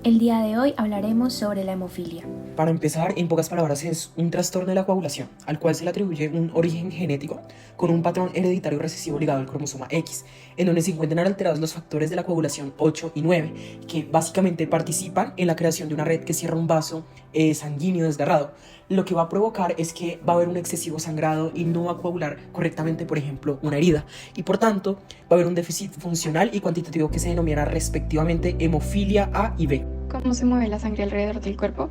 El día de hoy hablaremos sobre la hemofilia. Para empezar, en pocas palabras, es un trastorno de la coagulación, al cual se le atribuye un origen genético con un patrón hereditario recesivo ligado al cromosoma X, en donde se encuentran alterados los factores de la coagulación 8 y 9, que básicamente participan en la creación de una red que cierra un vaso sanguíneo desgarrado. Lo que va a provocar es que va a haber un excesivo sangrado y no va a coagular correctamente, por ejemplo, una herida, y por tanto va a haber un déficit funcional y cuantitativo que se denomina respectivamente hemofilia A y B. ¿Cómo se mueve la sangre alrededor del cuerpo?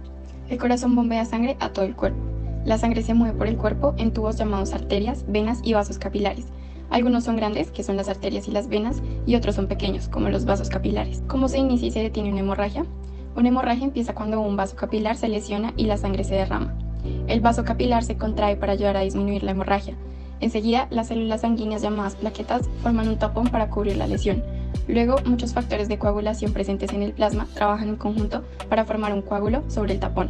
El corazón bombea sangre a todo el cuerpo. La sangre se mueve por el cuerpo en tubos llamados arterias, venas y vasos capilares. Algunos son grandes, que son las arterias y las venas, y otros son pequeños, como los vasos capilares. ¿Cómo se inicia y se detiene una hemorragia? Una hemorragia empieza cuando un vaso capilar se lesiona y la sangre se derrama. El vaso capilar se contrae para ayudar a disminuir la hemorragia. Enseguida, las células sanguíneas llamadas plaquetas forman un tapón para cubrir la lesión. Luego, muchos factores de coagulación presentes en el plasma trabajan en conjunto para formar un coágulo sobre el tapón.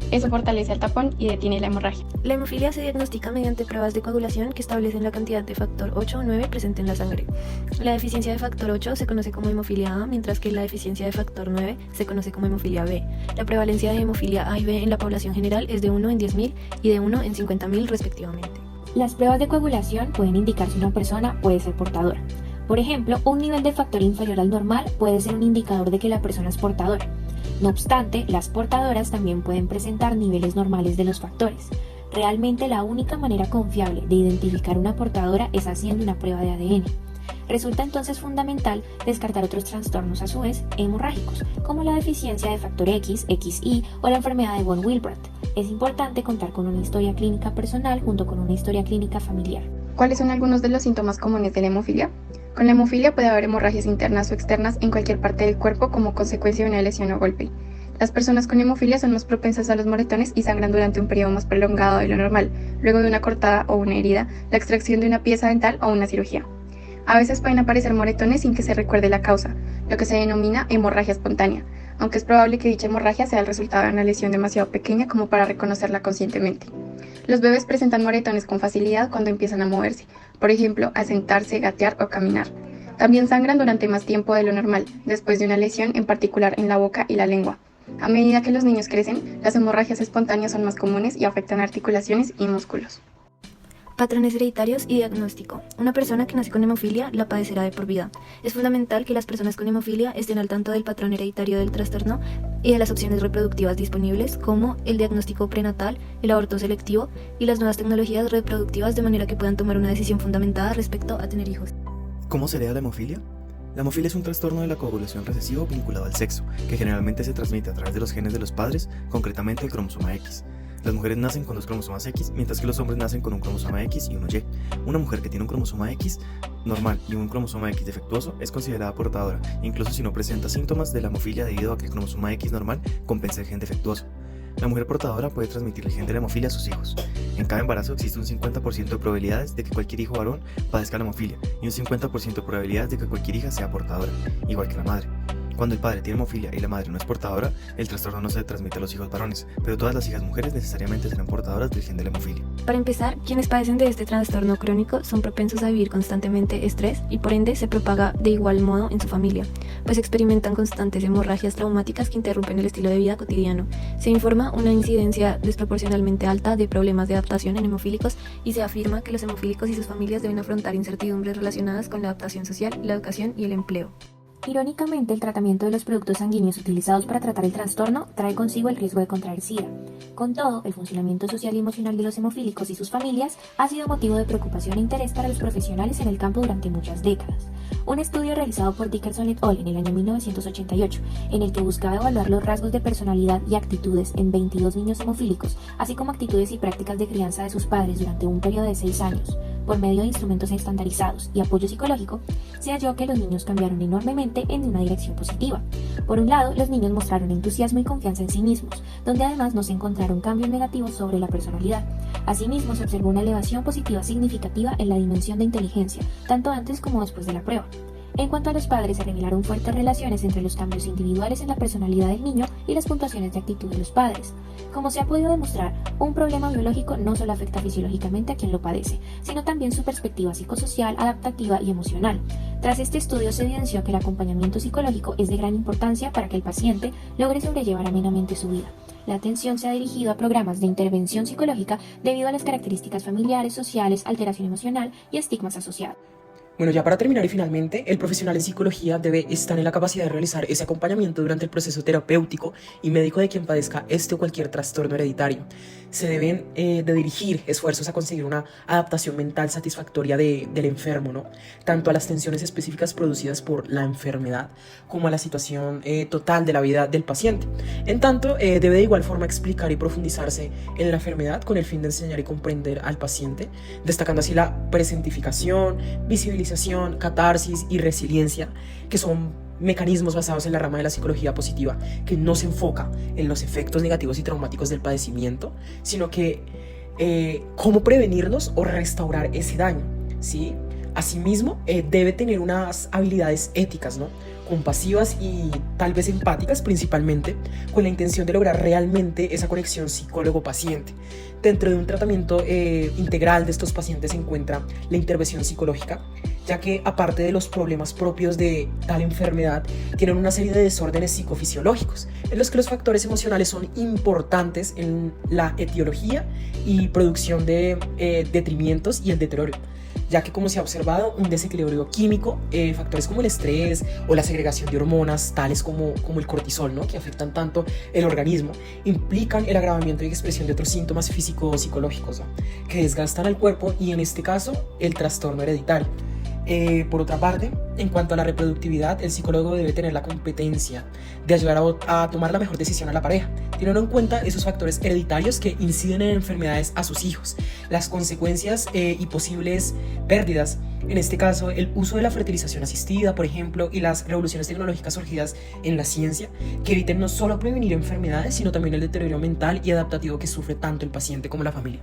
Eso fortalece al tapón y detiene la hemorragia. La hemofilia se diagnostica mediante pruebas de coagulación que establecen la cantidad de factor 8 o 9 presente en la sangre. La deficiencia de factor 8 se conoce como hemofilia A, mientras que la deficiencia de factor 9 se conoce como hemofilia B. La prevalencia de hemofilia A y B en la población general es de 1 en 10.000 y de 1 en 50.000 respectivamente. Las pruebas de coagulación pueden indicar si una persona puede ser portadora. Por ejemplo, un nivel de factor inferior al normal puede ser un indicador de que la persona es portadora. No obstante, las portadoras también pueden presentar niveles normales de los factores. Realmente la única manera confiable de identificar una portadora es haciendo una prueba de ADN. Resulta entonces fundamental descartar otros trastornos a su vez hemorrágicos, como la deficiencia de factor X, XY o la enfermedad de von Willebrand. Es importante contar con una historia clínica personal junto con una historia clínica familiar. ¿Cuáles son algunos de los síntomas comunes de la hemofilia? Con la hemofilia puede haber hemorragias internas o externas en cualquier parte del cuerpo como consecuencia de una lesión o golpe. Las personas con hemofilia son más propensas a los moretones y sangran durante un periodo más prolongado de lo normal, luego de una cortada o una herida, la extracción de una pieza dental o una cirugía. A veces pueden aparecer moretones sin que se recuerde la causa, lo que se denomina hemorragia espontánea, aunque es probable que dicha hemorragia sea el resultado de una lesión demasiado pequeña como para reconocerla conscientemente. Los bebés presentan moretones con facilidad cuando empiezan a moverse, por ejemplo, a sentarse, gatear o caminar. También sangran durante más tiempo de lo normal, después de una lesión, en particular en la boca y la lengua. A medida que los niños crecen, las hemorragias espontáneas son más comunes y afectan articulaciones y músculos. Patrones hereditarios y diagnóstico. Una persona que nace con hemofilia la padecerá de por vida. Es fundamental que las personas con hemofilia estén al tanto del patrón hereditario del trastorno y de las opciones reproductivas disponibles, como el diagnóstico prenatal, el aborto selectivo y las nuevas tecnologías reproductivas, de manera que puedan tomar una decisión fundamentada respecto a tener hijos. ¿Cómo se hereda la hemofilia? La hemofilia es un trastorno de la coagulación recesivo vinculado al sexo, que generalmente se transmite a través de los genes de los padres, concretamente el cromosoma X. Las mujeres nacen con 2 cromosomas X, mientras que los hombres nacen con un cromosoma X y uno Y. Una mujer que tiene un cromosoma X normal y un cromosoma X defectuoso es considerada portadora, incluso si no presenta síntomas de la hemofilia debido a que el cromosoma X normal compensa el gen defectuoso. La mujer portadora puede transmitir el gen de la hemofilia a sus hijos. En cada embarazo existe un 50% de probabilidades de que cualquier hijo varón padezca la hemofilia y un 50% de probabilidades de que cualquier hija sea portadora, igual que la madre. Cuando el padre tiene hemofilia y la madre no es portadora, el trastorno no se transmite a los hijos varones, pero todas las hijas mujeres necesariamente serán portadoras del gen de la hemofilia. Para empezar, quienes padecen de este trastorno crónico son propensos a vivir constantemente estrés y por ende se propaga de igual modo en su familia, pues experimentan constantes hemorragias traumáticas que interrumpen el estilo de vida cotidiano. Se informa una incidencia desproporcionalmente alta de problemas de adaptación en hemofílicos y se afirma que los hemofílicos y sus familias deben afrontar incertidumbres relacionadas con la adaptación social, la educación y el empleo. Irónicamente, el tratamiento de los productos sanguíneos utilizados para tratar el trastorno trae consigo el riesgo de contraer SIDA. Con todo, el funcionamiento social y emocional de los hemofílicos y sus familias ha sido motivo de preocupación e interés para los profesionales en el campo durante muchas décadas. Un estudio realizado por Dickerson et al. En el año 1988, en el que buscaba evaluar los rasgos de personalidad y actitudes en 22 niños hemofílicos, así como actitudes y prácticas de crianza de sus padres durante un periodo de 6 años, por medio de instrumentos estandarizados y apoyo psicológico, se halló que los niños cambiaron enormemente en una dirección positiva. Por un lado, los niños mostraron entusiasmo y confianza en sí mismos, donde además no se encontraron cambios negativos sobre la personalidad. Asimismo, se observó una elevación positiva significativa en la dimensión de inteligencia, tanto antes como después de la prueba. En cuanto a los padres, se revelaron fuertes relaciones entre los cambios individuales en la personalidad del niño y las puntuaciones de actitud de los padres. Como se ha podido demostrar, un problema biológico no solo afecta fisiológicamente a quien lo padece, sino también su perspectiva psicosocial, adaptativa y emocional. Tras este estudio se evidenció que el acompañamiento psicológico es de gran importancia para que el paciente logre sobrellevar amenamente su vida. La atención se ha dirigido a programas de intervención psicológica debido a las características familiares, sociales, alteración emocional y estigmas asociados. Bueno, ya para terminar y finalmente, el profesional en psicología debe estar en la capacidad de realizar ese acompañamiento durante el proceso terapéutico y médico de quien padezca este o cualquier trastorno hereditario. Se deben de dirigir esfuerzos a conseguir una adaptación mental satisfactoria del enfermo, ¿no? Tanto a las tensiones específicas producidas por la enfermedad como a la situación total de la vida del paciente. En tanto, debe de igual forma explicar y profundizarse en la enfermedad con el fin de enseñar y comprender al paciente, destacando así la presentificación, visibilización, catarsis y resiliencia, que son mecanismos basados en la rama de la psicología positiva, que no se enfoca en los efectos negativos y traumáticos del padecimiento, sino que cómo prevenirlos o restaurar ese daño, ¿sí? Asimismo, debe tener unas habilidades éticas, ¿no? Compasivas y tal vez empáticas principalmente, con la intención de lograr realmente esa conexión psicólogo-paciente. Dentro de un tratamiento integral de estos pacientes se encuentra la intervención psicológica, ya que aparte de los problemas propios de tal enfermedad, tienen una serie de desórdenes psicofisiológicos, en los que los factores emocionales son importantes en la etiología y producción de detrimento y el deterioro, ya que como se ha observado un desequilibrio químico, factores como el estrés o la segregación de hormonas tales como el cortisol, ¿no? Que afectan tanto el organismo, implican el agravamiento y expresión de otros síntomas físico-psicológicos, ¿no? Que desgastan al cuerpo y en este caso el trastorno hereditario. Por otra parte, en cuanto a la reproductividad, el psicólogo debe tener la competencia de ayudar a tomar la mejor decisión a la pareja, teniendo en cuenta esos factores hereditarios que inciden en enfermedades a sus hijos, las consecuencias y posibles pérdidas. En este caso, el uso de la fertilización asistida, por ejemplo, y las revoluciones tecnológicas surgidas en la ciencia, que eviten no solo prevenir enfermedades, sino también el deterioro mental y adaptativo que sufre tanto el paciente como la familia.